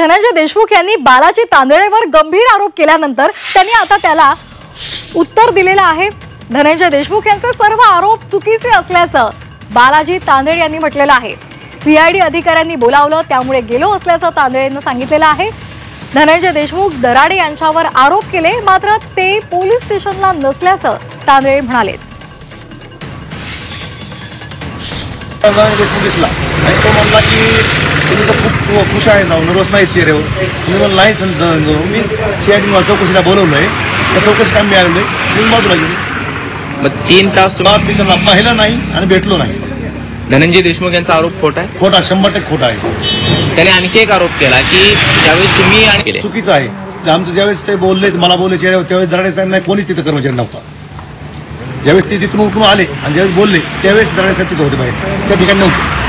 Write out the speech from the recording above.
धनंजय देशमुख यांनी बालाजी तांदळेवर गंभीर आरोप केल्यानंतर त्यांनी आता त्याला उत्तर दिलेलं आहे। धनंजय देशमुख यांचे सर्व आरोप चुकीचे असल्याचं बालाजी तांदळे यांनी म्हटलेलं आहे। सीआयडी अधिकाऱ्यांनी बोलावलं त्यामुळे गेलो असल्याचं तांदळेंनी सांगितलेलं आहे। धनंजय देशमुख दराडे यांच्यावर आरोप केले, मात्र ते पोलीस स्टेशनला नसल्याचं तांदळे म्हणाले। दिसला आणि तो म्हणला की तुम्ही तर खूप खुश आहे ना, नर्वस नाही चेहऱ्यावर। मी म्हणलं नाही, मी सीआयडी चौकशीला बोलवलंय, त्या चौकशी काम मिळालं नाही, मी बाजूला गेलो। मग 3 तास मी त्यांना पाहिलं नाही आणि भेटलो नाही। धनंजय देशमुख यांचा आरोप खोटा आहे? खोटा, 100% खोटा आहे। त्याने आणखी एक आरोप केला की ज्यावेळेस तुम्ही आणि चुकीचं आहे। आमचं ज्यावेळेस ते बोलले, मला बोलले चेहऱ्यावर, त्यावेळेस दराडे साहेब नाही, कोणीच तिथं कर्मचारी नव्हता। ज्यावेळेस ते तिथून उठून आले आणि ज्यावेळेस बोलले त्यावेळेस दराडे साहेब तिथं होते, बाहेर त्या ठिकाणी नव्हते।